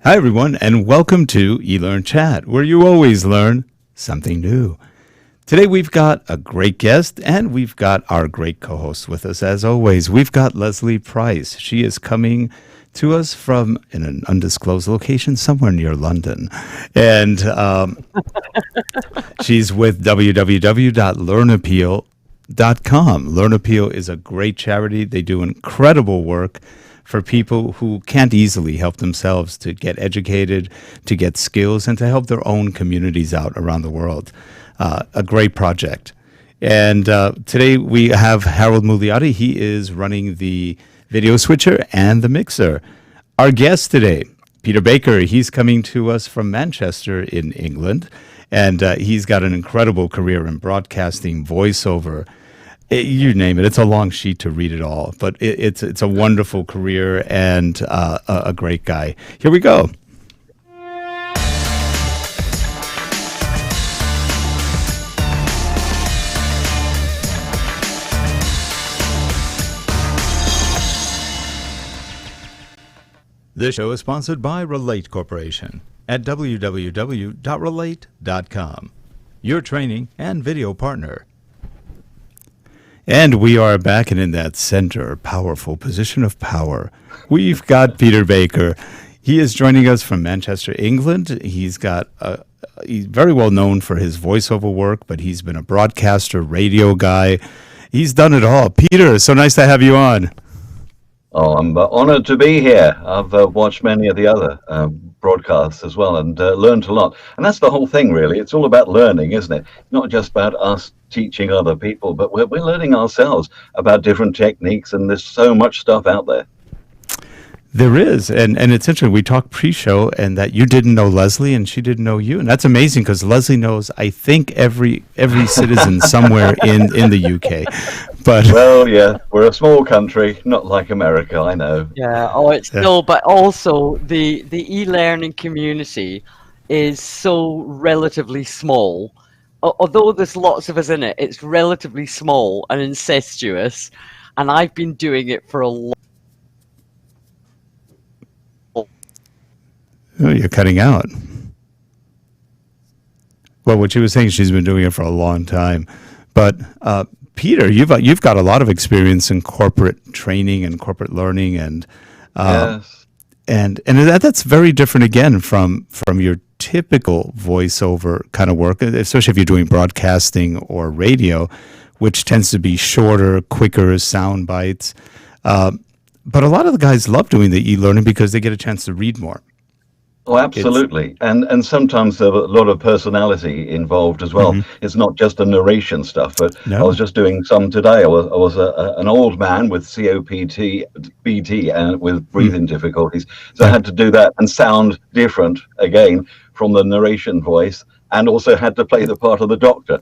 Hi, everyone, and welcome to eLearnChat, where you always learn something new. Today, we've got a great guest, and we've got our great co-host with us, as always. We've got Leslie Price. She is coming to us from an undisclosed location somewhere near London. And she's with www.learnappeal.com. LearnAppeal is a great charity. They do incredible work for people who can't easily help themselves to get educated, to get skills, and to help their own communities out around the world. A great project. And today we have Harold Muliati. He is running the video switcher and the mixer. Our guest today, Peter Baker, he's coming to us from Manchester in England, and he's got an incredible career in broadcasting, voiceover, you name it. It's a long sheet to read it all, but it's a wonderful career and a great guy. Here we go. This show is sponsored by Relate Corporation at www.relate.com, your training and video partner. And we are back and in that center, powerful position of power. We've got Peter Baker. He is joining us from Manchester, England. He's very well known for his voiceover work, but he's been a broadcaster, radio guy. He's done it all. Peter, so nice to have you on. Oh, I'm honored to be here. I've watched many of the other broadcasts as well and learned a lot. And that's the whole thing, really. It's all about learning, isn't it? Not just about us teaching other people, but we're learning ourselves about different techniques, and there's so much stuff out there. There is, and it's interesting. We talked pre-show, and that you didn't know Leslie, and she didn't know you, and that's amazing because Leslie knows, I think, every citizen somewhere in the UK. But well, yeah, we're a small country, not like America. I know. Yeah. Oh, it's still, but also the e-learning community is so relatively small. Although there's lots of us in it, it's relatively small and incestuous, and I've been doing it for a long. Oh, you're cutting out. Well, what she was saying, she's been doing it for a long time. But Peter, you've got a lot of experience in corporate training and corporate learning, and Yes. and that's very different again from your typical voiceover kind of work, especially if you're doing broadcasting or radio, which tends to be shorter, quicker sound bites. But a lot of the guys love doing the e-learning because they get a chance to read more. Oh, absolutely. And sometimes there's a lot of personality involved as well. Mm-hmm. It's not just the narration stuff, but No. I was just doing some today. I was an old man with COPD and with breathing difficulties. So I had to do that and sound different again from the narration voice, and also had to play the part of the doctor.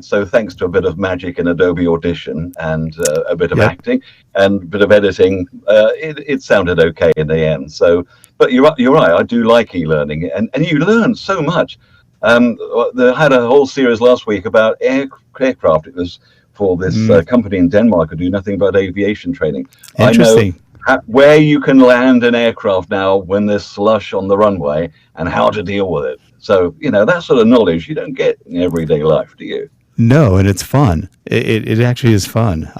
So thanks to a bit of magic in Adobe Audition and a bit of acting and a bit of editing, it sounded okay in the end. So, but you're right. I do like e-learning, and you learn so much. They had a whole series last week about aircraft. It was for this company in Denmark who do nothing but aviation training. Interesting. I know where you can land an aircraft now when there's slush on the runway and how to deal with it. So, that sort of knowledge you don't get in everyday life, do you? No, and it's fun. It actually is fun.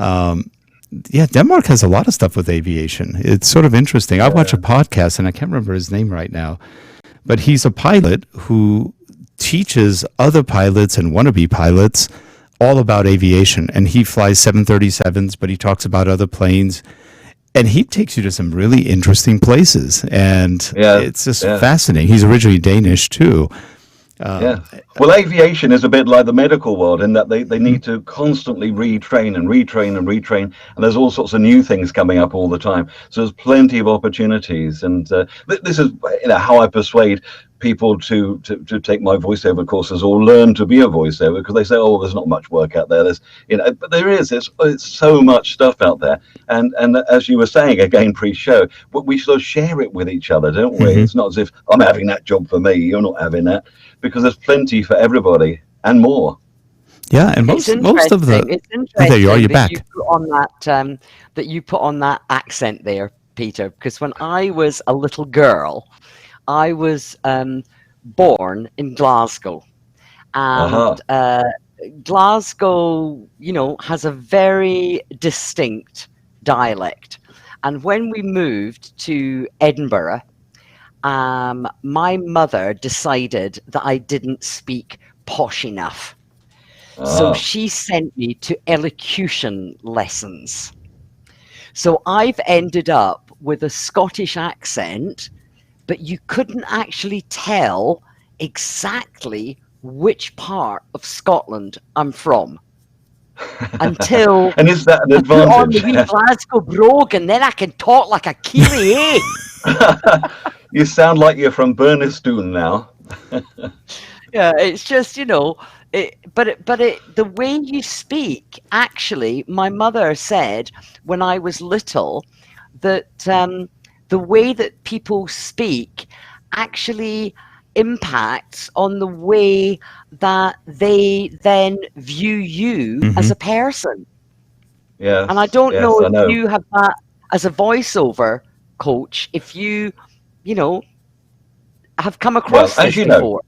Denmark has a lot of stuff with aviation. It's sort of interesting. I watch a podcast, and I can't remember his name right now, but he's a pilot who teaches other pilots and wannabe pilots all about aviation. And he flies 737s, but he talks about other planes. And he takes you to some really interesting places, and it's just fascinating. He's originally Danish too. Well, aviation is a bit like the medical world in that they need to constantly retrain, and there's all sorts of new things coming up all the time. So there's plenty of opportunities, and this is how I persuade people to take my voiceover courses or learn to be a voiceover, because they say, oh, there's not much work out there. There's but there is. It's so much stuff out there, and as you were saying again pre-show, we sort of share it with each other, don't we? Mm-hmm. It's not as if I'm having that job for me, you're not having that, because there's plenty for everybody and more. Yeah, and most of the there you are. You're back. You put on that you put on that accent there, Peter, because when I was a little girl, I was born in Glasgow, and Glasgow, has a very distinct dialect. And when we moved to Edinburgh, my mother decided that I didn't speak posh enough. So she sent me to elocution lessons. So I've ended up with a Scottish accent, but you couldn't actually tell exactly which part of Scotland I'm from until and is that an I put on advantage? the wee Glasgow brogue, and then I can talk like a Kiwi, eh? You sound like you're from Burnistoun now. Yeah, it's just, the way you speak, actually, my mother said when I was little that the way that people speak actually impacts on the way that they then view you as a person. Yeah. And I don't know if you have that as a voiceover coach, if you have come across this before.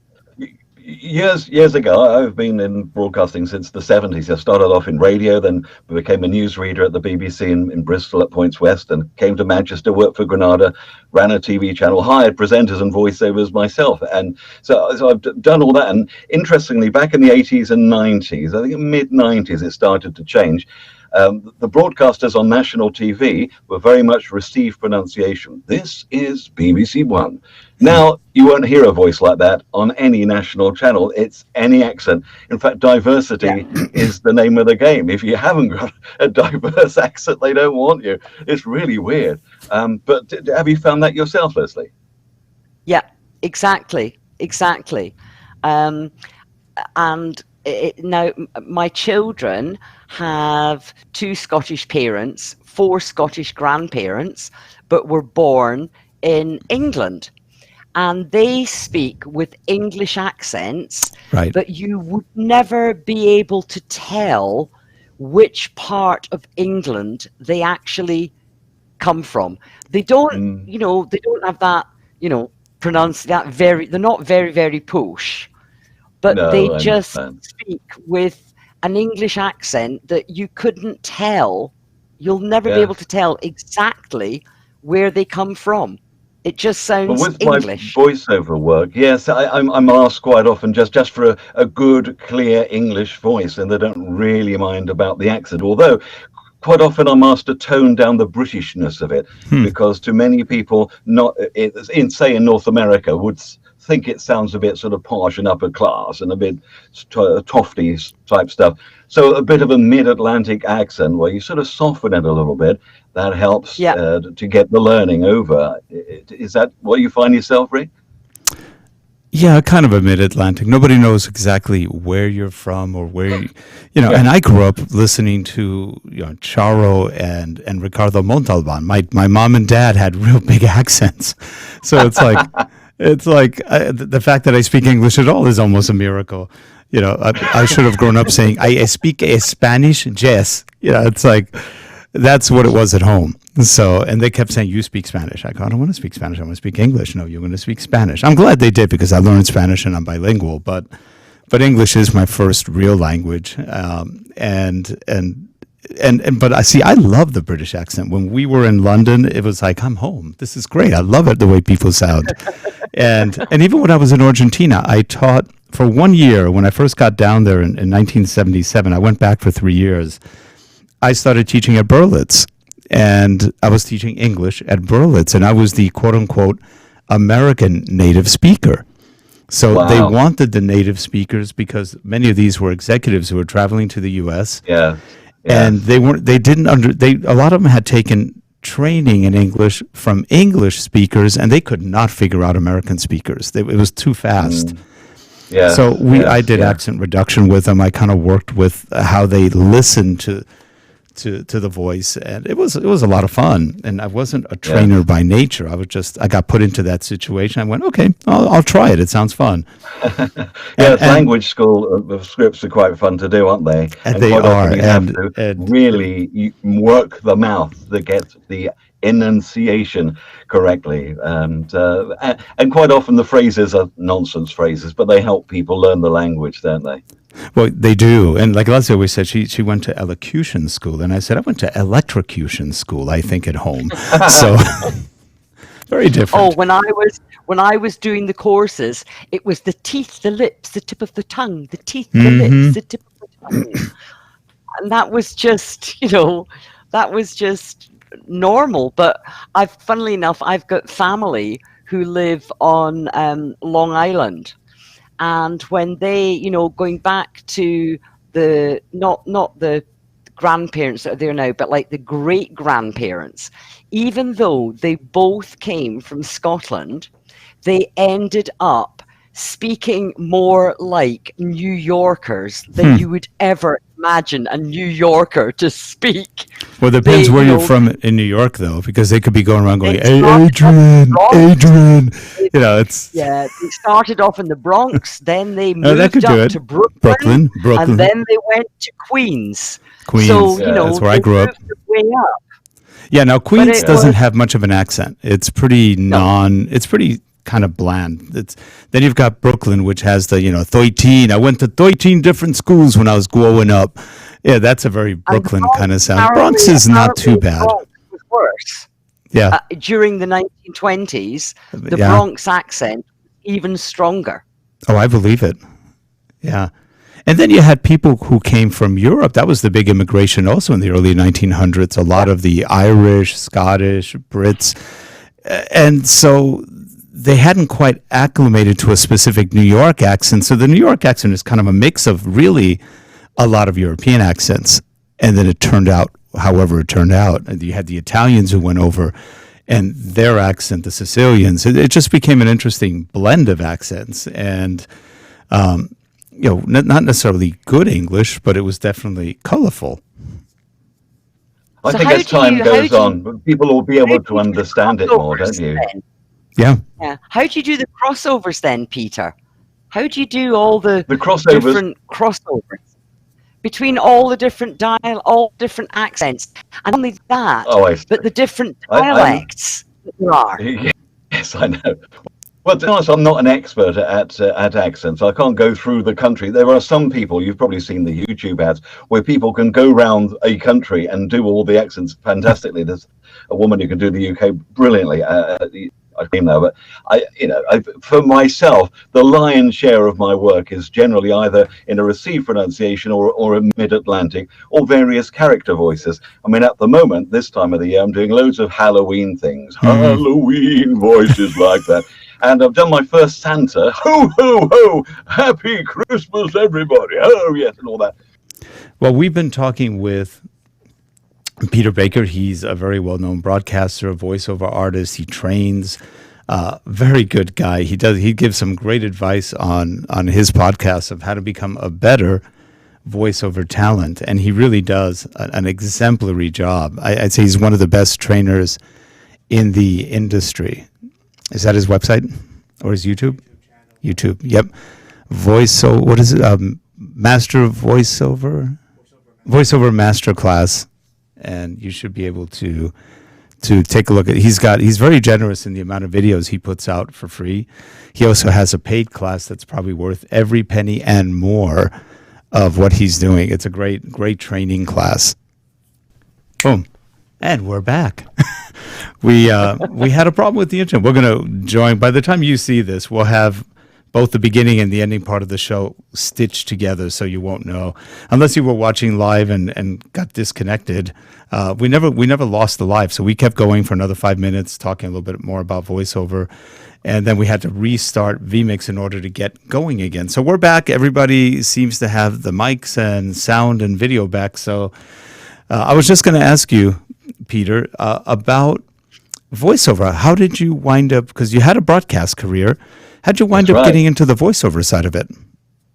Years ago, I've been in broadcasting since the 70s. I started off in radio, then became a newsreader at the BBC in Bristol at Points West, and came to Manchester, worked for Granada, ran a TV channel, hired presenters and voiceovers myself. And so I've done all that. And interestingly, back in the 80s and 90s, I think mid-90s, it started to change. The broadcasters on national TV were very much received pronunciation. This is BBC One. Now, you won't hear a voice like that on any national channel. It's any accent. In fact, diversity is the name of the game. If you haven't got a diverse accent, they don't want you. It's really weird. But have you found that yourself, Leslie? Yeah, exactly. And now my children have 2 Scottish parents, 4 Scottish grandparents, but were born in England. And they speak with English accents, right, but you would never be able to tell which part of England they actually come from. They don't, they don't have that, pronounce that they're not very, very posh, but they just speak with an English accent that you couldn't tell. You'll never be able to tell exactly where they come from. It just sounds English. My voiceover work, yes, I'm asked quite often just for a good, clear English voice, and they don't really mind about the accent. Although, quite often I'm asked to tone down the Britishness of it, because to many people, in North America, would think it sounds a bit sort of posh and upper class and a bit toffee type stuff. So a bit of a mid-Atlantic accent where you sort of soften it a little bit, that helps to get the learning over. Is that what you find yourself, Rick? Yeah, kind of a mid-Atlantic. Nobody knows exactly where you're from or where and I grew up listening to Charo and Ricardo Montalban. My mom and dad had real big accents. So it's like the fact that I speak English at all is almost a miracle. I should have grown up saying I speak Spanish, yes. It's like that's what it was at home. So, and they kept saying, you speak Spanish. I go, I don't want to speak Spanish. I want to speak English. No, you're going to speak Spanish. I'm glad they did because I learned Spanish and I'm bilingual, but English is my first real language. But I love the British accent. When we were in London, it was like, I'm home. This is great. I love it, the way people sound. And even when I was in Argentina, I taught for 1 year. When I first got down there in 1977, I went back for 3 years. I started teaching at Berlitz, and I was teaching English at Berlitz, and I was the quote-unquote American native speaker. So they wanted the native speakers because many of these were executives who were traveling to the U.S. Yeah. And a lot of them had taken training in English from English speakers, and they could not figure out American speakers. It was too fast. So I did accent reduction with them. I kind of worked with how they listened to the voice, and it was a lot of fun. And I wasn't a trainer by nature. I got put into that situation. I went, okay, I'll try it. It sounds fun. Language school scripts are quite fun to do, aren't they? And they are. You have to really work the mouth to get the enunciation correctly, and quite often the phrases are nonsense phrases, but they help people learn the language, don't they? Well, they do. And like Leslie always said, she went to elocution school. And I said, I went to electrocution school, I think, at home. So very different. Oh, when I was doing the courses, it was the teeth, the lips, the tip of the tongue, the teeth, the lips, the tip of the tongue. And that was just, normal. But funnily enough, I've got family who live on Long Island. And when they, going back to the, not the grandparents that are there now, but like the great grandparents, even though they both came from Scotland, they ended up speaking more like New Yorkers than you would ever imagine a New Yorker to speak. Well, it depends where you're from in New York, though, because they could be going around going, "Hey, Adrian." It's... Yeah, they started off in the Bronx, then they moved up to Brooklyn. And then they went to Queens. So, that's where I grew up. Way up. Yeah, now Queens doesn't have much of an accent. It's pretty it's pretty kind of bland. Then you've got Brooklyn, which has the 13. I went to 13 different schools when I was growing up. Yeah, that's a very Brooklyn kind of sound. Bronx is not too bad. Bronx was worse. Yeah, during the 1920s, the Bronx accent was even stronger. Oh, I believe it. Yeah. And then you had people who came from Europe. That was the big immigration also in the early 1900s. A lot of the Irish, Scottish, Brits. And so they hadn't quite acclimated to a specific New York accent. So the New York accent is kind of a mix of really a lot of European accents. And then it turned out however it turned out. And you had the Italians who went over and their accent, the Sicilians. It just became an interesting blend of accents. And, not necessarily good English, but it was definitely colorful. I think as time goes on, people will be able to understand it more, don't you? Yeah. How do you do the crossovers then, Peter? How do you do all the crossovers? Different crossovers between all the different all different accents? And only that, but the different dialects that there are. Yes, I know. Well, to be honest, I'm not an expert at accents. I can't go through the country. There are some people, you've probably seen the YouTube ads, where people can go around a country and do all the accents fantastically. There's a woman who can do the UK brilliantly. I mean, but for myself, the lion's share of my work is generally either in a received pronunciation or a mid-Atlantic or various character voices. I mean, at the moment, this time of the year, I'm doing loads of Halloween things, Halloween voices like that. And I've done my first Santa, ho, ho, ho, happy Christmas, everybody, oh, yes, and all that. Well, we've been talking with Peter Baker. He's a very well-known broadcaster, voiceover artist. He trains, very good guy. He gives some great advice on his podcast of how to become a better voiceover talent. And he really does an exemplary job. I'd say he's one of the best trainers in the industry. Is that his website or his YouTube? YouTube, yep. What is it? Master Voiceover Masterclass. And you should be able to take a look at. He's very generous in the amount of videos he puts out for free. He also has a paid class that's probably worth every penny and more of what he's doing. It's a great training class. Boom. And we're back. We had a problem with the internet. We're going to join. By the time you see this, we'll have both the beginning and the ending part of the show stitched together, so you won't know. Unless you were watching live and got disconnected. We never lost the live, so we kept going for another 5 minutes, talking a little bit more about voiceover. And then we had to restart vMix in order to get going again. So we're back. Everybody seems to have the mics and sound and video back. So I was just going to ask you, Peter, about voiceover. How did you wind up, because you had a broadcast career, how'd you wind up getting into the voiceover side of it?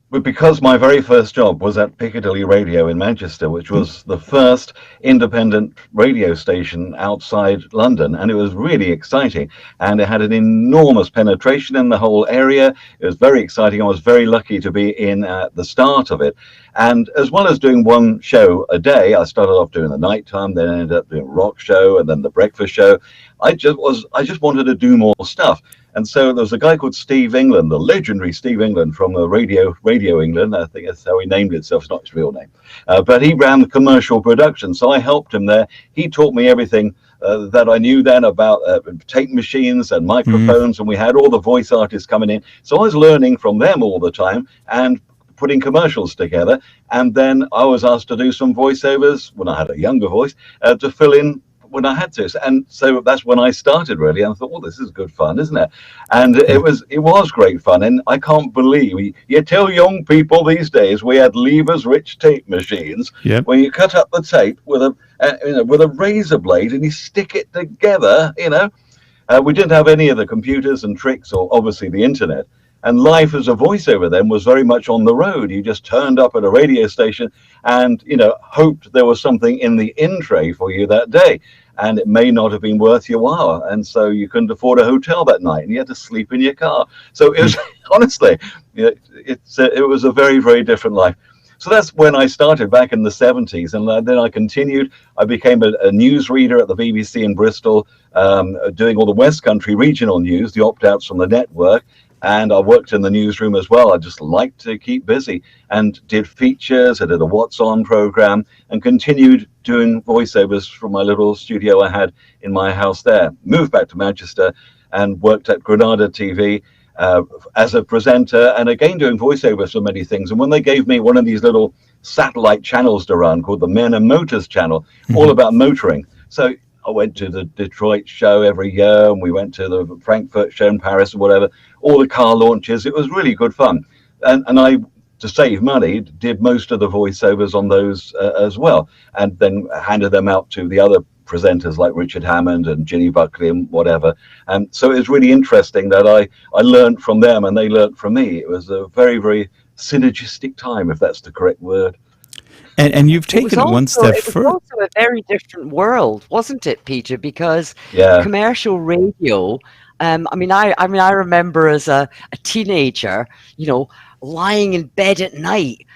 But because my very first job was at Picadilly Radio in Manchester, which was the first independent radio station outside London, and it was really exciting, and it had an enormous penetration in the whole area. It was very exciting. I was very lucky to be in at the start of it. And as well as doing one show a day, I started off doing the nighttime, then ended up doing a rock show, and then the breakfast show. I just wanted to do more stuff. And so there was a guy called Steve England, the legendary Steve England from the Radio England. I think that's how he named himself. It's not his real name. But he ran the commercial production. So I helped him there. He taught me everything that I knew then about tape machines and microphones. And we had all the voice artists coming in. So I was learning from them all the time and putting commercials together. And then I was asked to do some voiceovers when I had a younger voice to fill in when I had to. And so that's when I started, really. And I thought, well, this is good fun, isn't it? And it was great fun. And I can't believe you tell young people these days we had levers-rich tape machines where you cut up the tape with a razor blade and you stick it together. We didn't have any of the computers and tricks or obviously the internet. And life as a voiceover then was very much on the road. You just turned up at a radio station and, hoped there was something in the in tray for you that day. And it may not have been worth your while. And so you couldn't afford a hotel that night and you had to sleep in your car. So it was, honestly, it was a very, very different life. So that's when I started back in the 70s. And then I continued. I became a newsreader at the BBC in Bristol, doing all the West Country regional news, the opt-outs from the network. And I worked in the newsroom as well. I just liked to keep busy and did features. I did a What's On program and continued doing voiceovers from my little studio I had in my house there. Moved back to Manchester and worked at Granada TV as a presenter and again doing voiceovers for many things. And when they gave me one of these little satellite channels to run called the Men and Motors channel, all about motoring. So I went to the Detroit show every year, and we went to the Frankfurt show in Paris or whatever, all the car launches. It was really good fun. And I, to save money, did most of the voiceovers on those as well, and then handed them out to the other presenters like Richard Hammond and Ginny Buckley and whatever. And so it was really interesting that I learned from them and they learned from me. It was a very, very synergistic time, if that's the correct word. And you've taken it one step further. It was also a very different world, wasn't it, Peter? Because commercial radio. I remember as a teenager, lying in bed at night,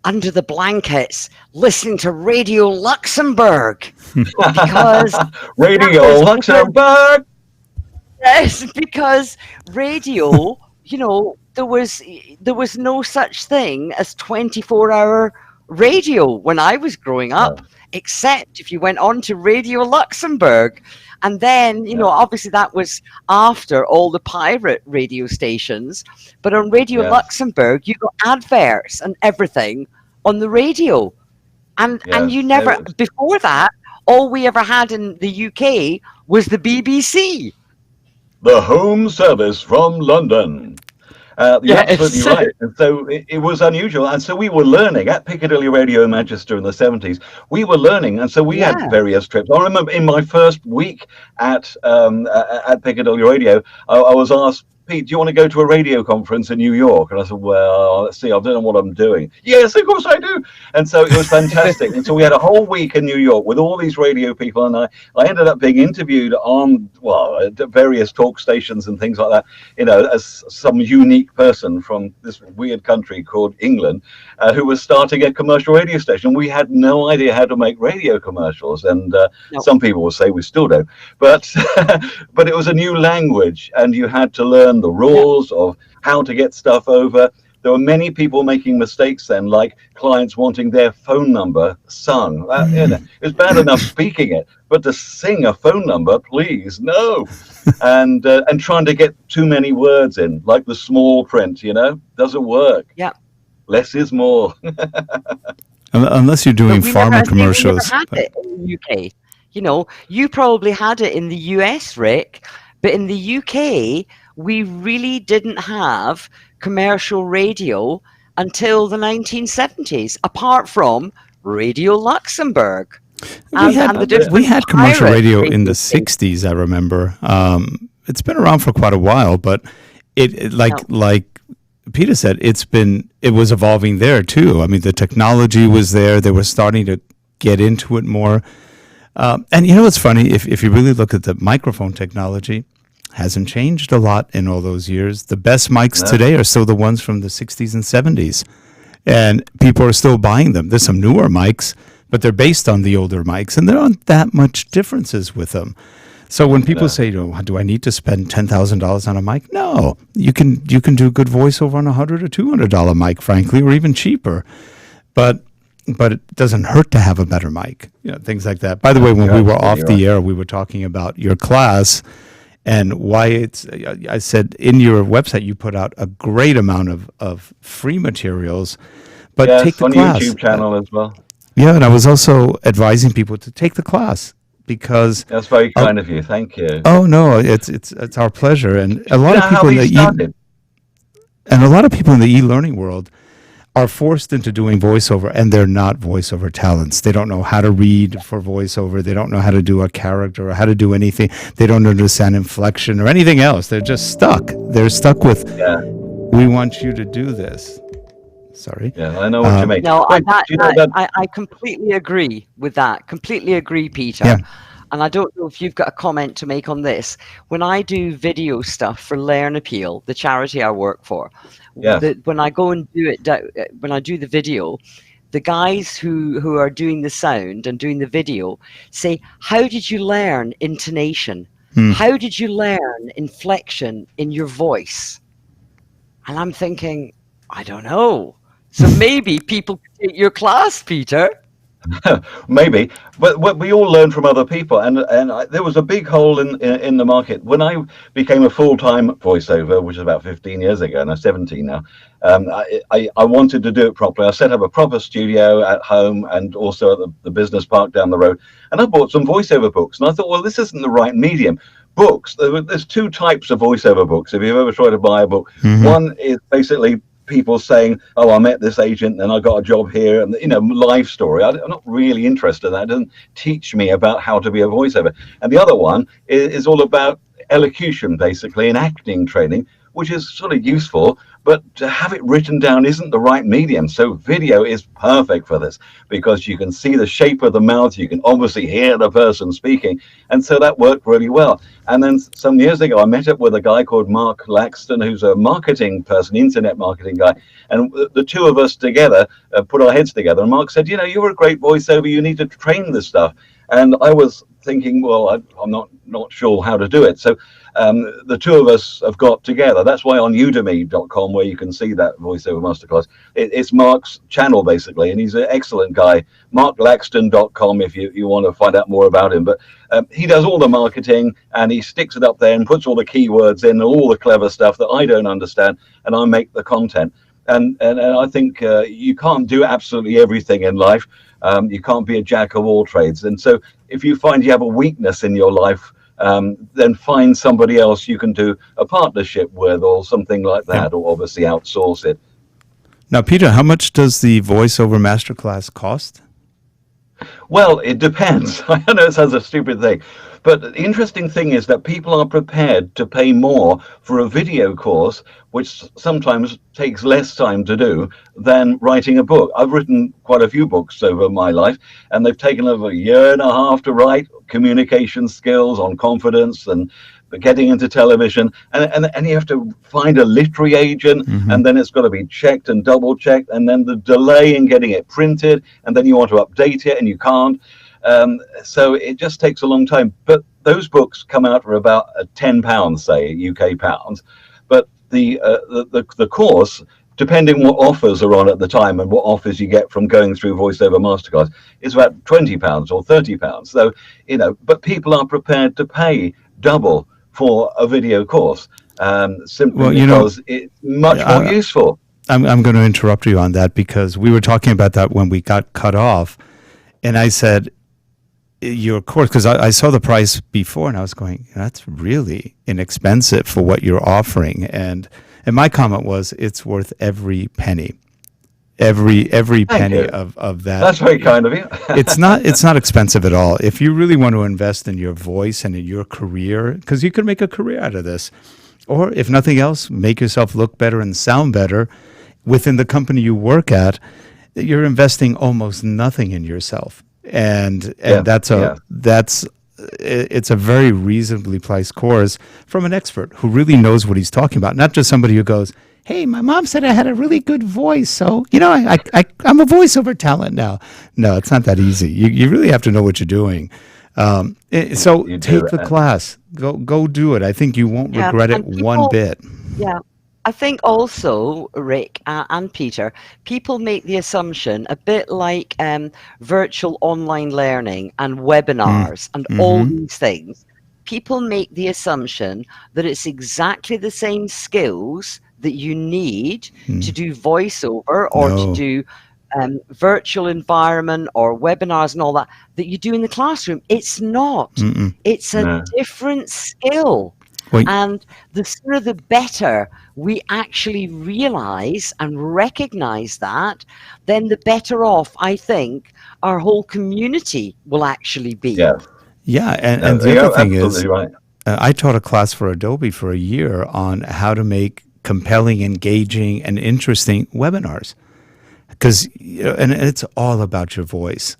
under the blankets, listening to Radio Luxembourg, because Radio Luxembourg. Yes, because radio, there was no such thing as 24-hour radio when I was growing up, except if you went on to Radio Luxembourg. And then, obviously that was after all the pirate radio stations. But on Radio Luxembourg, you got adverts and everything on the radio. And you never, before that, all we ever had in the UK was the BBC. The home service from London. You're absolutely right. And so it was unusual. And so we were learning at Picadilly Radio in Manchester in the 70s. We were learning. And so we had various trips. I remember in my first week at Picadilly Radio, I was asked, Pete, do you want to go to a radio conference in New York? And I said, well, let's see, I don't know what I'm doing. Yes, of course I do. And so it was fantastic. And so we had a whole week in New York with all these radio people. And I ended up being interviewed on, various talk stations and things like that, as some unique person from this weird country called England, who was starting a commercial radio station. We had no idea how to make radio commercials. And some people will say we still don't. But it was a new language and you had to learn the rules of how to get stuff over. There were many people making mistakes then, like clients wanting their phone number sung. It was bad enough speaking it, but to sing a phone number, please, no. And trying to get too many words in, like the small print, doesn't work. Yeah. Less is more. Unless you're doing pharma commercials. We never had it in the UK. You probably had it in the US, Rick, but in the UK, we really didn't have commercial radio until the 1970s, apart from Radio Luxembourg. We had commercial radio in the 60s, I remember. It's been around for quite a while, but like Peter said, it was evolving there too. I mean, the technology was there. They were starting to get into it more. And you know what's funny? If you really look at the microphone technology, hasn't changed a lot in all those years. The best mics today are still the ones from the 60s and 70s. And people are still buying them. There's some newer mics, but they're based on the older mics, and there aren't that much differences with them. So when people say, do I need to spend $10,000 on a mic? No, you can do good voiceover on a $100 or $200 mic, frankly, or even cheaper. But it doesn't hurt to have a better mic, things like that. By the way, when we were off the air, we were talking about your class and why I said in your website you put out a great amount of free materials, but take the class. On YouTube channel as well. Yeah, and I was also advising people to take the class because that's very kind of you. Thank you. Oh no, it's our pleasure. And a lot of people in the e-learning world are forced into doing voiceover, and they're not voiceover talents. They don't know how to read for voiceover. They don't know how to do a character or how to do anything. They don't understand inflection or anything else. They're just stuck. They're stuck with, we want you to do this. Sorry. Yeah, I know what you mean. No, I completely agree with that. Completely agree, Peter. Yeah. And I don't know if you've got a comment to make on this. When I do video stuff for Learn Appeal, the charity I work for, when I go and do it, when I do the video, the guys who are doing the sound and doing the video say, how did you learn intonation? How did you learn inflection in your voice? And I'm thinking, I don't know. So maybe people could take your class, Peter. Maybe, but we all learn from other people, and there was a big hole in the market when I became a full-time voiceover, which is about 15 years ago, and I'm 17 now. I wanted to do it properly. I set up a proper studio at home and also at the business park down the road, and I bought some voiceover books, and I thought, well, this isn't the right medium. Books, there's two types of voiceover books. If you've ever tried to buy a book, one is basically people saying, oh, I met this agent and I got a job here, and life story. I'm not really interested in that. It doesn't teach me about how to be a voiceover. And the other one is all about elocution, basically, and acting training, which is sort of useful, but to have it written down isn't the right medium. So video is perfect for this because you can see the shape of the mouth, you can obviously hear the person speaking, and so that worked really well. And then some years ago, I met up with a guy called Mark Laxton, who's a marketing person, internet marketing guy, and the two of us together put our heads together, and Mark said, you're a great voiceover, you need to train this stuff. And I was thinking, well, I'm not sure how to do it. So the two of us have got together. That's why on Udemy.com, where you can see that Voiceover Masterclass, it's Mark's channel, basically, and he's an excellent guy. MarkLaxton.com if you want to find out more about him. But he does all the marketing, and he sticks it up there and puts all the keywords in, all the clever stuff that I don't understand, and I make the content. And I think you can't do absolutely everything in life. You can't be a jack of all trades. And so if you find you have a weakness in your life, then find somebody else you can do a partnership with or something like that, or obviously outsource it. Now, Peter, how much does the Voiceover Masterclass cost? Well, it depends. I know it sounds a stupid thing, but the interesting thing is that people are prepared to pay more for a video course, which sometimes takes less time to do than writing a book. I've written quite a few books over my life, and they've taken over a year and a half to write. Communication skills, on confidence, and getting into television, and you have to find a literary agent, and then it's got to be checked and double checked, and then the delay in getting it printed, and then you want to update it and you can't. So it just takes a long time. But those books come out for about £10, say, UK pounds. But the course, depending what offers are on at the time and what offers you get from going through Voiceover Masterclass, is about £20 or £30. So, but people are prepared to pay double for a video course, simply because it's much more useful. I'm going to interrupt you on that because we were talking about that when we got cut off, and I said, your course, because I saw the price before, and I was going, that's really inexpensive for what you're offering, and my comment was, it's worth every penny. Every penny of that. That's very kind of you. It's not expensive at all. If you really want to invest in your voice and in your career, because you could make a career out of this, Or if nothing else, make yourself look better and sound better within the company you work at. You're investing almost nothing in yourself. And it's a very reasonably priced course from an expert who really knows what he's talking about, not just somebody who goes, hey, my mom said I had a really good voice, so I'm a voiceover talent now. No, it's not that easy. You really have to know what you're doing. So take the class. Go do it. I think you won't regret it one bit. Yeah. I think also, Rick and Peter, people make the assumption, a bit like virtual online learning and webinars and all these things, people make the assumption that it's exactly the same skills that you need to do voiceover or to do virtual environment or webinars and all that you do in the classroom. It's not. It's a different skill. And the sooner the better we actually realize and recognize that, then the better off, I think, our whole community will actually be. Yeah, and the other thing is, I taught a class for Adobe for a year on how to make compelling, engaging, and interesting webinars. Because, and it's all about your voice.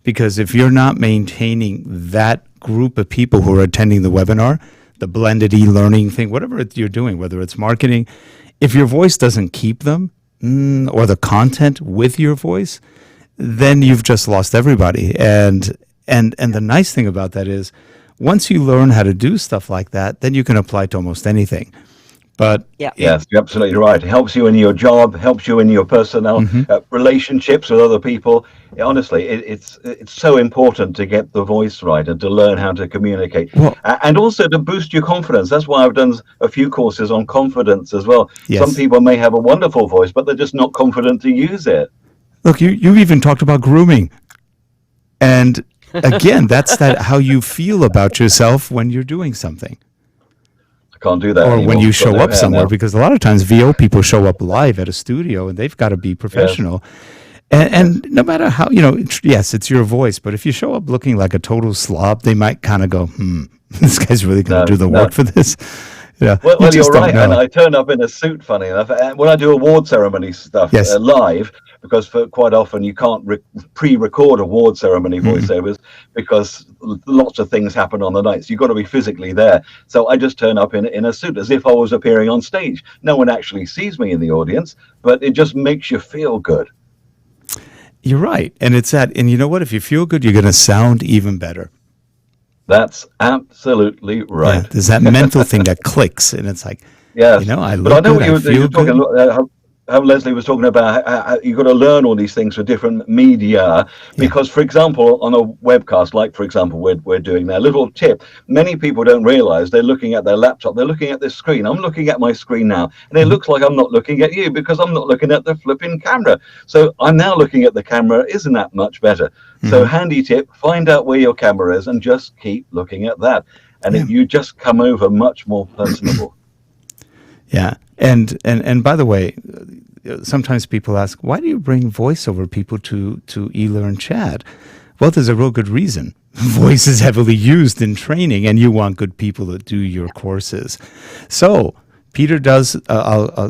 Because if you're not maintaining that group of people who are attending the webinar, the blended e-learning thing, whatever you're doing, whether it's marketing, if your voice doesn't keep them or the content with your voice, then you've just lost everybody. And the nice thing about that is once you learn how to do stuff like that, then you can apply to almost anything. But yes, you're absolutely right. It helps you in your job, helps you in your personnel relationships with other people. Honestly, it's so important to get the voice right and to learn how to communicate, and also to boost your confidence. That's why I've done a few courses on confidence as well. Some people may have a wonderful voice, but they're just not confident to use it. Look, you even talked about grooming, and again, that's how you feel about yourself when you're doing something. Can't do that or anymore. When you show up somewhere, because a lot of times VO people show up live at a studio and they've got to be professional. And no matter how, yes, it's your voice, but if you show up looking like a total slob, they might kind of go, this guy's really going to do the work for this. Yeah. Well, you're right. And I turn up in a suit, funny enough. And when I do award ceremony stuff live, because quite often you can't pre-record award ceremony voiceovers because lots of things happen on the night. So you've got to be physically there. So I just turn up in a suit as if I was appearing on stage. No one actually sees me in the audience, but it just makes you feel good. You're right. And and you know what? If you feel good, you're going to sound even better. That's absolutely right. Yeah, there's that mental thing that clicks, and it's like, I look but I know good, what you were talking how Leslie was talking about how you've got to learn all these things for different media, because, for example, on a webcast, like, for example, we're doing there, little tip, many people don't realize they're looking at their laptop, they're looking at this screen. I'm looking at my screen now, and it looks like I'm not looking at you because I'm not looking at the flipping camera. So I'm now looking at the camera. Isn't that much better? So handy tip, find out where your camera is and just keep looking at that. And you just come over much more personable. Yeah. And by the way, sometimes people ask, why do you bring voiceover people to eLearnChat? Well, there's a real good reason. Voice is heavily used in training, and you want good people to do your courses. So Peter does,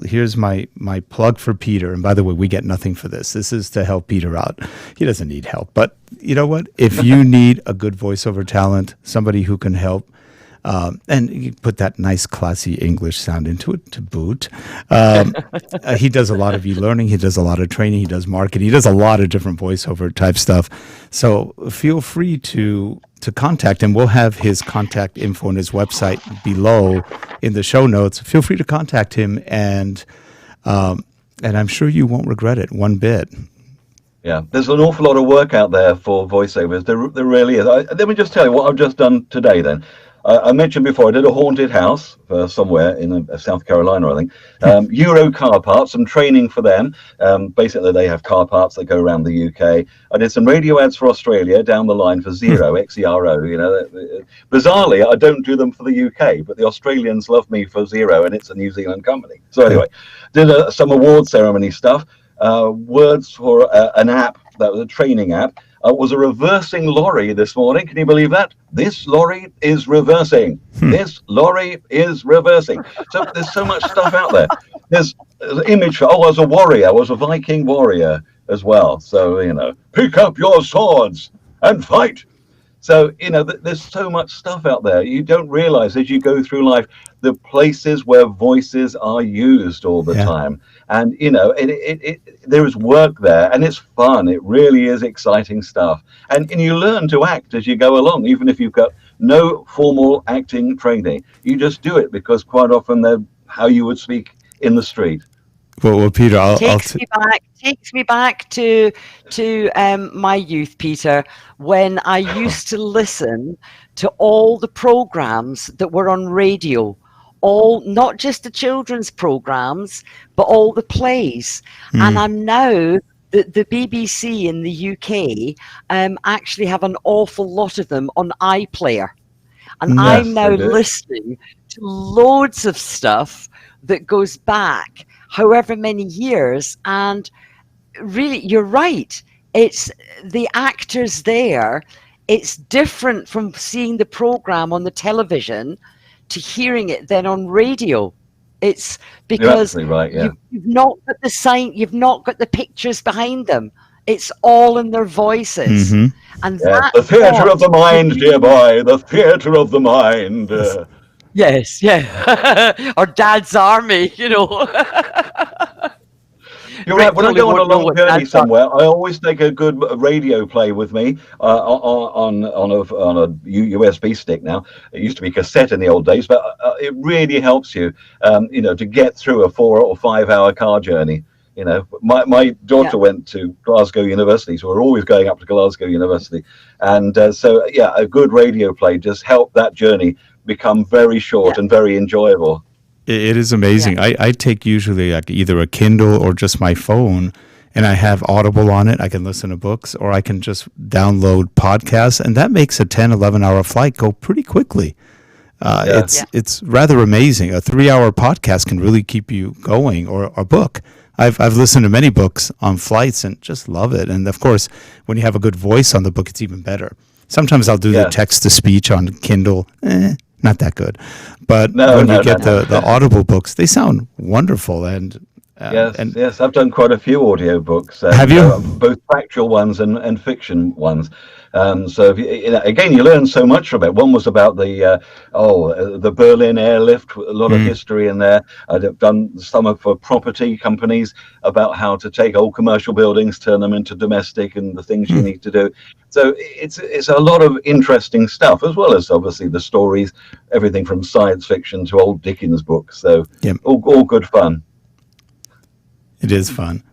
here's my plug for Peter. And by the way, we get nothing for this. This is to help Peter out. He doesn't need help. But you know what? If you need a good voiceover talent, somebody who can help, and you put that nice classy English sound into it to boot. He does a lot of e-learning. He does a lot of training. He does marketing. He does a lot of different voiceover type stuff. So feel free to contact him. We'll have his contact info on his website below in the show notes. Feel free to contact him, and I'm sure you won't regret it one bit. Yeah, there's an awful lot of work out there for voiceovers. There really is. Let me just tell you what I've just done today then. I mentioned before I did a haunted house for somewhere in South Carolina, I think. Euro car parts, some training for them. Basically, they have car parts that go around the UK. I did some radio ads for Australia down the line for Xero, Xero. Bizarrely, I don't do them for the UK, but the Australians love me for Xero, and it's a New Zealand company. So anyway, did some award ceremony stuff. Words for an app that was a training app. was a reversing lorry this morning. Can you believe that? This lorry is reversing. This lorry is reversing. So there's so much stuff out there. There's an image for, I was a warrior. I was a Viking warrior as well. So, pick up your swords and fight. So, there's so much stuff out there. You don't realize as you go through life, the places where voices are used all the time. And, there is work there, and it's fun. It really is exciting stuff. And you learn to act as you go along, even if you've got no formal acting training. You just do it because quite often they're how you would speak in the street. Well, Peter, takes me back to my youth, Peter, when I used to listen to all the programs that were on radio, all not just the children's programs, but all the plays. And I'm now the BBC in the UK actually have an awful lot of them on iPlayer, and I'm now listening to loads of stuff that goes back however many years, and really, you're right. It's the actors there. It's different from seeing the program on the television to hearing it then on radio. It's because you've not got the sign, you've not got the pictures behind them. It's all in their voices, and that's the theatre of the mind, dear boy. The theatre of the mind. Yes, or Dad's Army, You're right. When I go on a long journey somewhere, I always take a good radio play with me on a USB stick now. It used to be cassette in the old days, but it really helps you, to get through a 4 or 5 hour car journey. My daughter went to Glasgow University, so we're always going up to Glasgow University. And a good radio play just helped that journey become very short and very enjoyable. It is amazing. I take usually like either a Kindle or just my phone, and I have Audible on it. I can listen to books, or I can just download podcasts, and that makes a 10, 11-hour flight go pretty quickly. It's rather amazing. A 3-hour podcast can really keep you going, or a book. I've listened to many books on flights and just love it. And of course, when you have a good voice on the book, it's even better. Sometimes I'll do the text-to-speech on Kindle. Not that good. But when you get the Audible books, they sound wonderful. And yes, I've done quite a few audio books. Have you? Both factual ones and fiction ones. So again, you learn so much from it. One was about the Berlin airlift, a lot of history in there. I've done some for property companies about how to take old commercial buildings, turn them into domestic, and the things you need to do. So it's a lot of interesting stuff, as well as obviously the stories, everything from science fiction to old Dickens books. So all good fun. It is fun.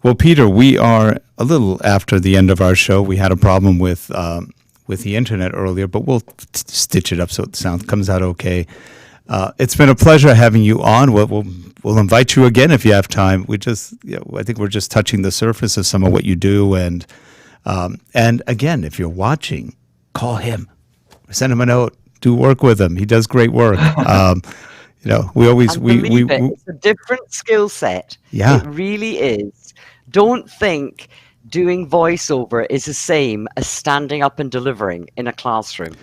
Well, Peter, we are a little after the end of our show. We had a problem with the internet earlier, but we'll stitch it up so it comes out okay. It's been a pleasure having you on. We'll invite you again if you have time. I think we're just touching the surface of some of what you do, and again, if you're watching, call him, send him a note, do work with him. He does great work. We always it's a different skill set. Yeah, it really is. Don't think doing voiceover is the same as standing up and delivering in a classroom.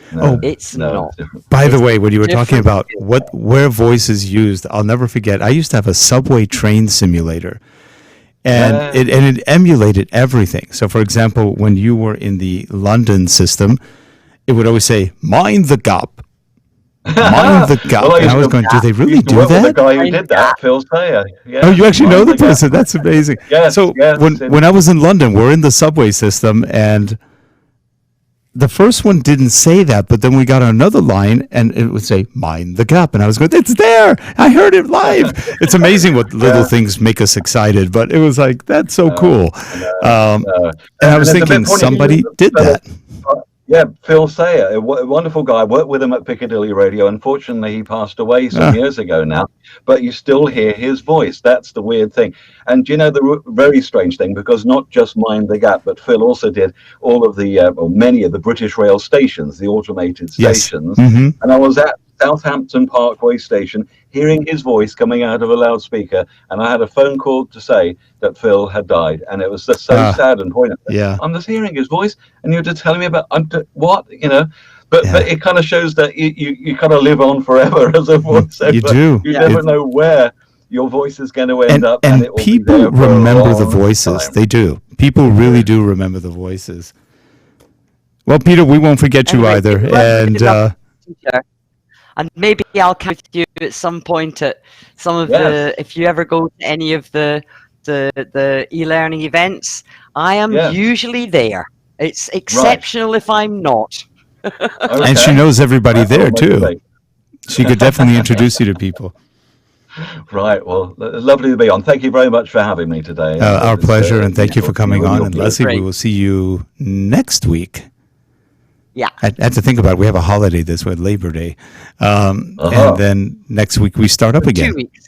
It's not. By the way, when you were talking about where voice is used, I'll never forget. I used to have a subway train simulator, and it emulated everything. So, for example, when you were in the London system, it would always say, "Mind the gap." Mind the gap. And I was going, do they really do that? The guy who did that, Phil Sayer. Yeah. Oh, you actually know the person? That's amazing. When I was in London, we're in the subway system, and the first one didn't say that, but then we got another line, and it would say, "Mind the gap." And I was going, it's there. I heard it live. It's amazing what little things make us excited, but it was like, that's so cool. And I was thinking somebody did that. Yeah, Phil Sayer, a wonderful guy. I worked with him at Picadilly Radio. Unfortunately, he passed away some years ago now, but you still hear his voice. That's the weird thing. And the very strange thing, because not just Mind the Gap, but Phil also did all of the, or many of the British Rail stations, the automated stations. And I was at Southampton Parkway station, hearing his voice coming out of a loudspeaker, and I had a phone call to say that Phil had died, and it was just so sad and poignant. Yeah. I'm just hearing his voice, and you're just telling me about what, But it kind of shows that you kind of live on forever as a voiceover. You do. You never know where your voice is going to end up, and it will people be there for remember a the long voices. time. They do. People really do remember the voices. Well, Peter, we won't forget you Anyway, either. it was really And lovely teacher. And maybe I'll come with you at some point at some of the, if you ever go to any of the e-learning events, I am usually there. It's exceptional if I'm not. Okay. and she knows everybody there too. Motivate. She could definitely introduce you to people. Right. Well, it's lovely to be on. Thank you very much for having me today. Our pleasure, and thank you for coming on. And Leslie, we Great. will see you next week. Yeah. I had to think about it. We have a holiday this week, Labor Day. And then next week we start up again. 2 weeks.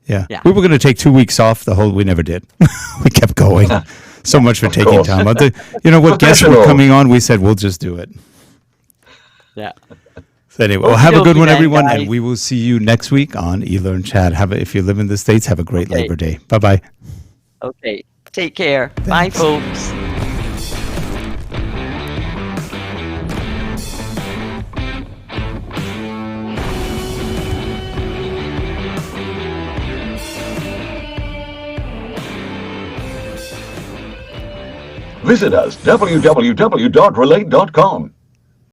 Yeah. Yeah. We were going to take 2 weeks off. We never did. We kept going. So much for taking course. time. You know what? Guests were Professional. coming on. We said, we'll just do it. Yeah. So anyway, well, have a good Okey-dokey one, then, everyone. guys. And we will see you next week on eLearnChat. If you live in the States, have a great Okay. Labor Day. Bye-bye. Okay. Take care. Bye, folks. Visit us, www.relate.com.